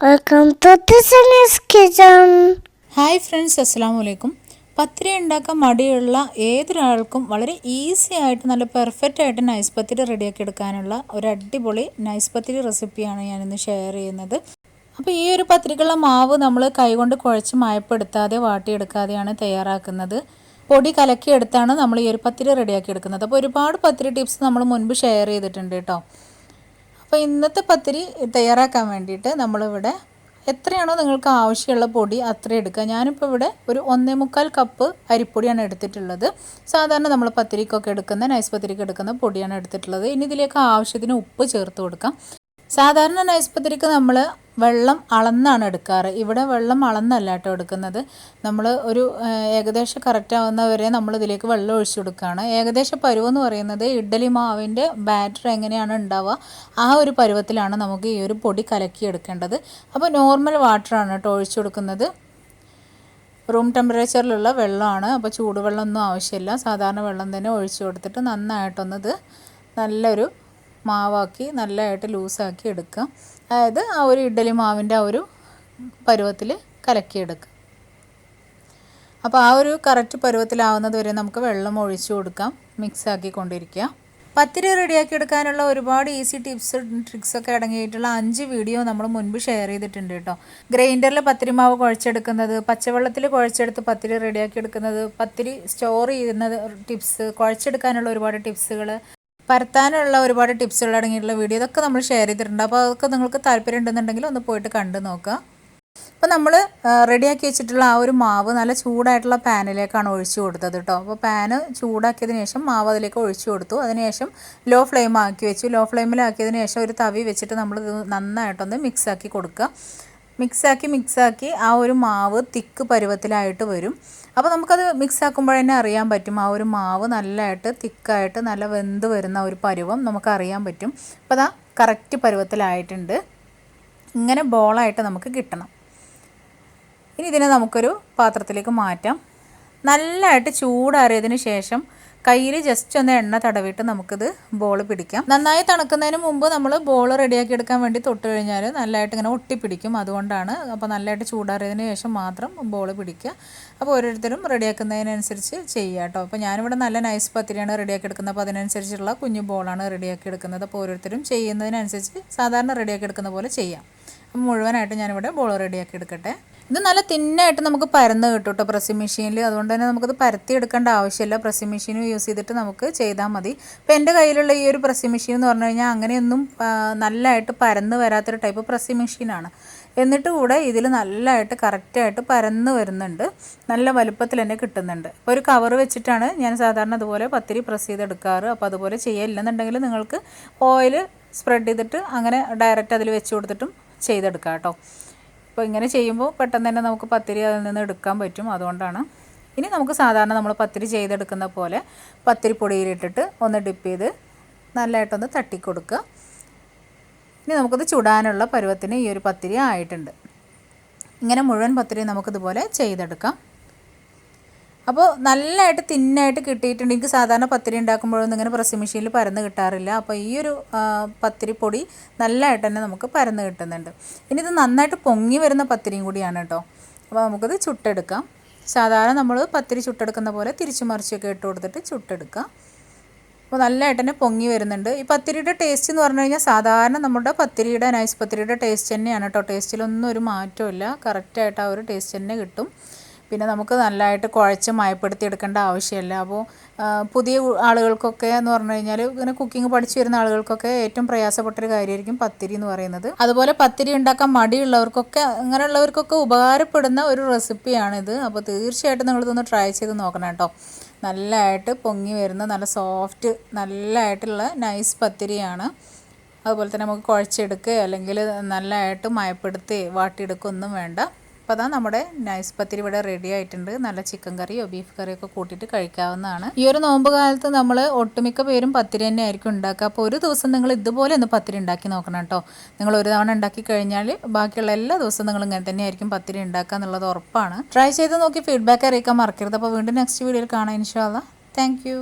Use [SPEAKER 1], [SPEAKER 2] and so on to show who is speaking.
[SPEAKER 1] Welcome to Tiffany's Kitchen.
[SPEAKER 2] Hi friends, അസ്സലാമു അലൈക്കും. പത്തിരി ഉണ്ടാക്കാൻ മടിയുള്ള ഏതൊരാൾക്കും വളരെ ഈസി ആയിട്ട് നല്ല പെർഫെക്റ്റ് ആയിട്ട് നൈസ് പത്തിരി റെഡിയാക്കി എടുക്കാനുള്ള ഒരു അടിപൊളി നൈസ് പത്തിരി റെസിപ്പിയാണ് ഞാനിന്ന് ഷെയർ ചെയ്യുന്നത്. അപ്പോൾ ഈ ഒരു പത്തിരിക്കുള്ള മാവ് നമ്മൾ കൈകൊണ്ട് കുഴച്ച് മയപ്പെടുത്താതെ വാട്ടിയെടുക്കാതെയാണ് തയ്യാറാക്കുന്നത്. പൊടി കലക്കിയെടുത്താണ് നമ്മൾ ഈ ഒരു പത്തിരി റെഡിയാക്കി എടുക്കുന്നത്. അപ്പോൾ ഒരുപാട് പത്തിരി ടിപ്സ് നമ്മൾ മുൻപ് ഷെയർ ചെയ്തിട്ടുണ്ട് കേട്ടോ. അപ്പോൾ ഇന്നത്തെ പത്തിരി തയ്യാറാക്കാൻ വേണ്ടിയിട്ട് നമ്മളിവിടെ എത്രയാണോ നിങ്ങൾക്ക് ആവശ്യമുള്ള പൊടി അത്ര എടുക്കുക. ഞാനിപ്പോൾ ഇവിടെ ഒരു 1.25 കപ്പ് അരിപ്പൊടിയാണ് എടുത്തിട്ടുള്ളത്. സാധാരണ നമ്മൾ പത്തിരിക്കൊക്കെ എടുക്കുന്ന നൈസ് പത്തിരിക്ക് എടുക്കുന്ന പൊടിയാണ് എടുത്തിട്ടുള്ളത്. ഇനി ഇതിലേക്ക് ആവശ്യത്തിന് ഉപ്പ് ചേർത്ത് കൊടുക്കാം. സാധാരണ നൈസ് പത്തിരിക്ക് നമ്മൾ വെള്ളം അളന്നാണ് എടുക്കാറ്. ഇവിടെ വെള്ളം അളന്നല്ല കേട്ടോ എടുക്കുന്നത്. നമ്മൾ ഒരു ഏകദേശം കറക്റ്റ് ആവുന്നവരെ നമ്മൾ ഇതിലേക്ക് വെള്ളം ഒഴിച്ചു കൊടുക്കുകയാണ്. ഏകദേശം പരുവെന്ന് പറയുന്നത് ഇഡ്ഡലി മാവിൻ്റെ ബാറ്റർ എങ്ങനെയാണ് ഉണ്ടാവുക ആ ഒരു പരുവത്തിലാണ് നമുക്ക് ഈ ഒരു പൊടി കലക്കി എടുക്കേണ്ടത്. അപ്പോൾ നോർമൽ വാട്ടറാണ് കേട്ടോ ഒഴിച്ചു കൊടുക്കുന്നത്. റൂം ടെമ്പറേച്ചറിലുള്ള വെള്ളമാണ്. അപ്പോൾ ചൂടുവെള്ളമൊന്നും ആവശ്യമില്ല. സാധാരണ വെള്ളം തന്നെ ഒഴിച്ചു കൊടുത്തിട്ട് നന്നായിട്ടൊന്നത് നല്ലൊരു മാവാക്കി നല്ലതായിട്ട് ലൂസാക്കി എടുക്കുക. അതായത് ആ ഒരു ഇഡ്ഡലി മാവിൻ്റെ ആ ഒരു പരുവത്തിൽ കലക്കിയെടുക്കുക. അപ്പോൾ ആ ഒരു കറക്റ്റ് പരുവത്തിലാവുന്നത് വരെ നമുക്ക് വെള്ളം ഒഴിച്ചു കൊടുക്കാം. മിക്സാക്കി കൊണ്ടിരിക്കുക. പത്തിരി റെഡിയാക്കി എടുക്കാനുള്ള ഒരുപാട് ഈസി ടിപ്സ് ട്രിക്സൊക്കെ അടങ്ങിയിട്ടുള്ള 5 വീഡിയോ നമ്മൾ മുൻപ് ഷെയർ ചെയ്തിട്ടുണ്ട് കേട്ടോ. ഗ്രൈൻഡറിൽ പത്തിരി മാവ് കുഴച്ചെടുക്കുന്നത്, പച്ചവെള്ളത്തിൽ കുഴച്ചെടുത്ത് പത്തിരി റെഡിയാക്കി എടുക്കുന്നത്, പത്തിരി സ്റ്റോർ ചെയ്യുന്നത് ടിപ്സ്, കുഴച്ചെടുക്കാനുള്ള ഒരുപാട് ടിപ്സുകൾ, പരത്താനുള്ള ഒരുപാട് ടിപ്സുകൾ അടങ്ങിയിട്ടുള്ള വീഡിയോ ഇതൊക്കെ നമ്മൾ ഷെയർ ചെയ്തിട്ടുണ്ട്. അപ്പോൾ അതൊക്കെ നിങ്ങൾക്ക് താല്പര്യം ഉണ്ടെന്നുണ്ടെങ്കിൽ ഒന്ന് പോയിട്ട് കണ്ടു നോക്കുക. അപ്പോൾ നമ്മൾ റെഡിയാക്കി വെച്ചിട്ടുള്ള ആ ഒരു മാവ് നല്ല ചൂടായിട്ടുള്ള പാനിലേക്കാണ് ഒഴിച്ചു കൊടുത്തത് കേട്ടോ. അപ്പോൾ പാന് ചൂടാക്കിയതിന് ശേഷം മാവ് അതിലേക്ക് ഒഴിച്ചു കൊടുത്തു. അതിനുശേഷം ലോ ഫ്ലെയിം ആക്കി വെച്ചു. ലോ ഫ്ലെയിമിലാക്കിയതിന് ശേഷം ഒരു തവി വെച്ചിട്ട് നമ്മൾ നന്നായിട്ടൊന്ന് മിക്സാക്കി കൊടുക്കുക. മിക്സാക്കി ആ ഒരു മാവ് തിക്ക് പരുവത്തിലായിട്ട് വരും. അപ്പോൾ നമുക്കത് മിക്സാക്കുമ്പോൾ തന്നെ അറിയാൻ പറ്റും ആ ഒരു മാവ് നല്ലതായിട്ട് തിക്കായിട്ട് നല്ല വെന്ത് വരുന്ന ഒരു പരുവം നമുക്കറിയാൻ പറ്റും. അപ്പോൾ അതാ കറക്റ്റ് പരുവത്തിലായിട്ടുണ്ട്. ഇങ്ങനെ ബോളായിട്ട് നമുക്ക് കിട്ടണം. ഇനി ഇതിനെ നമുക്കൊരു പാത്രത്തിലേക്ക് മാറ്റാം. നല്ലതായിട്ട് ചൂടാറിയതിന് ശേഷം കയ്യിൽ ജസ്റ്റ് ഒന്ന് എണ്ണ തടവിട്ട് നമുക്കിത് ബോൾ പിടിക്കാം. നന്നായി തണുക്കുന്നതിന് മുമ്പ് നമ്മൾ ബോൾ റെഡിയാക്കി എടുക്കാൻ വേണ്ടി തൊട്ട് കഴിഞ്ഞാൽ നല്ലതായിട്ട് ഇങ്ങനെ ഒട്ടിപ്പിടിക്കും. അതുകൊണ്ടാണ്. അപ്പോൾ നല്ലതായിട്ട് ചൂടാറിയതിന് ശേഷം മാത്രം ബോൾ പിടിക്കുക. അപ്പോൾ ഓരോരുത്തരും റെഡിയാക്കുന്നതിനനുസരിച്ച് ചെയ്യുക കേട്ടോ. അപ്പോൾ ഞാനിവിടെ നല്ല നൈസ് പത്തിരിയാണ് റെഡിയാക്കി എടുക്കുന്നത്. അപ്പോൾ അതിനനുസരിച്ചുള്ള കുഞ്ഞു ബോളാണ് റെഡിയാക്കി എടുക്കുന്നത്. അപ്പോൾ ഓരോരുത്തരും ചെയ്യുന്നതിനനുസരിച്ച് സാധാരണ റെഡിയാക്കി എടുക്കുന്ന പോലെ ചെയ്യാം. അപ്പോൾ മുഴുവനായിട്ട് ഞാനിവിടെ ബോൾ റെഡിയാക്കി എടുക്കട്ടെ. ഇത് നല്ല തിന്നായിട്ട് നമുക്ക് പരന്ന് കിട്ടും കേട്ടോ പ്രസ്സിംഗ് മെഷീനിൽ. അതുകൊണ്ട് തന്നെ നമുക്കത് പരത്തി എടുക്കേണ്ട ആവശ്യമില്ല. പ്രസ്സിംഗ് മെഷീൻ യൂസ് ചെയ്തിട്ട് നമുക്ക് ചെയ്താൽ മതി. ഇപ്പോൾ എൻ്റെ കയ്യിലുള്ള ഈ ഒരു പ്രസ്സിംഗ് മെഷീൻ എന്ന് പറഞ്ഞു കഴിഞ്ഞാൽ അങ്ങനെയൊന്നും നല്ലതായിട്ട് പരന്ന് വരാത്തൊരു ടൈപ്പ് പ്രസ്സിംഗ് മെഷീനാണ്. എന്നിട്ട് കൂടെ ഇതിൽ നല്ലതായിട്ട് കറക്റ്റായിട്ട് പരന്ന് വരുന്നുണ്ട്. നല്ല വലുപ്പത്തിൽ തന്നെ കിട്ടുന്നുണ്ട്. അപ്പോൾ ഒരു കവർ വെച്ചിട്ടാണ് ഞാൻ സാധാരണ അതുപോലെ പത്തിരി പ്രസ് ചെയ്തെടുക്കാറ്. അപ്പോൾ അതുപോലെ ചെയ്യില്ലെന്നുണ്ടെങ്കിൽ നിങ്ങൾക്ക് ഓയിൽ സ്പ്രെഡ് ചെയ്തിട്ട് അങ്ങനെ ഡയറക്റ്റ് അതിൽ വെച്ച് കൊടുത്തിട്ടും ചെയ്തെടുക്കാം കേട്ടോ. അപ്പോൾ ഇങ്ങനെ ചെയ്യുമ്പോൾ പെട്ടെന്ന് തന്നെ നമുക്ക് പത്തിരി അതിൽ നിന്ന് എടുക്കാൻ പറ്റും. അതുകൊണ്ടാണ്. ഇനി നമുക്ക് സാധാരണ നമ്മൾ പത്തിരി ചെയ്തെടുക്കുന്ന പോലെ പത്തിരി പൊടിയിലിട്ടിട്ട് ഒന്ന് ഡിപ്പ് ചെയ്ത് നല്ലതായിട്ടൊന്ന് തട്ടിക്കൊടുക്കുക. ഇനി നമുക്കത് ചുടാനുള്ള പരുവത്തിന് ഈ ഒരു പത്തിരി ആയിട്ടുണ്ട്. ഇങ്ങനെ മുഴുവൻ പത്തിരി നമുക്കിതുപോലെ ചെയ്തെടുക്കാം. അപ്പോൾ നല്ലതായിട്ട് തിന്നായിട്ട് കിട്ടിയിട്ടുണ്ട്. എനിക്ക് സാധാരണ പത്തിരി ഉണ്ടാക്കുമ്പോഴൊന്നും ഇങ്ങനെ പ്രസ്സിംഗ് മെഷീനിൽ പരന്ന് കിട്ടാറില്ല. അപ്പോൾ ഈ ഒരു പത്തിരിപ്പൊടി നല്ലതായിട്ട് തന്നെ നമുക്ക് പരന്ന് കിട്ടുന്നുണ്ട്. ഇനി ഇത് നന്നായിട്ട് പൊങ്ങി വരുന്ന പത്തിരിയും കൂടിയാണ് കേട്ടോ. അപ്പോൾ നമുക്കത് ചുട്ടെടുക്കാം. സാധാരണ നമ്മൾ പത്തിരി ചുട്ടെടുക്കുന്ന പോലെ തിരിച്ചു മറിച്ചൊക്കെ ഇട്ട് കൊടുത്തിട്ട് ചുട്ടെടുക്കാം. അപ്പോൾ നല്ലതായിട്ട് തന്നെ പൊങ്ങി വരുന്നുണ്ട്. ഈ പത്തിരിയുടെ ടേസ്റ്റ് എന്ന് പറഞ്ഞു കഴിഞ്ഞാൽ സാധാരണ നമ്മുടെ പത്തിരിയുടെ നൈസ് പത്തിരിയുടെ ടേസ്റ്റ് തന്നെയാണ് കേട്ടോ. ടേസ്റ്റിലൊന്നും ഒരു മാറ്റമില്ല. കറക്റ്റായിട്ട് ആ ഒരു ടേസ്റ്റ് തന്നെ കിട്ടും. പിന്നെ നമുക്ക് നല്ലതായിട്ട് കുഴച്ച് മയപ്പെടുത്തി എടുക്കേണ്ട ആവശ്യമില്ല. അപ്പോൾ പുതിയ ആളുകൾക്കൊക്കെ എന്ന് പറഞ്ഞു കഴിഞ്ഞാൽ ഇങ്ങനെ കുക്കിംഗ് പഠിച്ചു വരുന്ന ആളുകൾക്കൊക്കെ ഏറ്റവും പ്രയാസപ്പെട്ടൊരു കാര്യമായിരിക്കും പത്തിരി എന്ന് പറയുന്നത്. അതുപോലെ പത്തിരി ഉണ്ടാക്കാൻ മടിയുള്ളവർക്കൊക്കെ അങ്ങനെയുള്ളവർക്കൊക്കെ ഉപകാരപ്പെടുന്ന ഒരു റെസിപ്പിയാണിത്. അപ്പോൾ തീർച്ചയായിട്ടും നിങ്ങളിതൊന്ന് ട്രൈ ചെയ്ത് നോക്കണം കേട്ടോ. നല്ലതായിട്ട് പൊങ്ങി വരുന്ന നല്ല സോഫ്റ്റ് നല്ലതായിട്ടുള്ള നൈസ് പത്തിരിയാണ്. അതുപോലെ തന്നെ നമുക്ക് കുഴച്ചെടുക്കുക അല്ലെങ്കിൽ നല്ലതായിട്ട് മയപ്പെടുത്തി വാട്ടിയെടുക്കുകയൊന്നും വേണ്ട. അപ്പോൾ അതാ നമ്മുടെ നൈസ് പത്തിരി ഇവിടെ റെഡി ആയിട്ടുണ്ട്. നല്ല ചിക്കൻ കറിയോ ബീഫ് കറിയോ ഒക്കെ കൂട്ടിയിട്ട് കഴിക്കാവുന്നതാണ്. ഈ ഒരു നോമ്പ് കാലത്ത് നമ്മൾ ഒട്ടുമിക്ക പേരും പത്തിരി തന്നെ ആയിരിക്കും ഉണ്ടാക്കുക. അപ്പോൾ ഒരു ദിവസം നിങ്ങൾ ഇതുപോലെ ഒന്ന് പത്തിരി ഉണ്ടാക്കി നോക്കണം കേട്ടോ. നിങ്ങൾ ഒരു തവണ ഉണ്ടാക്കി കഴിഞ്ഞാൽ ബാക്കിയുള്ള എല്ലാ ദിവസവും നിങ്ങൾ ഇങ്ങനെ തന്നെ ആയിരിക്കും പത്തിരി ഉണ്ടാക്കുക എന്നുള്ളത് ഉറപ്പാണ്. ട്രൈ ചെയ്ത് നോക്കി ഫീഡ്ബാക്ക് അറിയിക്കാൻ മറക്കരുത്. അപ്പോൾ വീണ്ടും നെക്സ്റ്റ് വീഡിയോയിൽ കാണാം ഇൻഷാ അല്ലാഹ്. Thank you.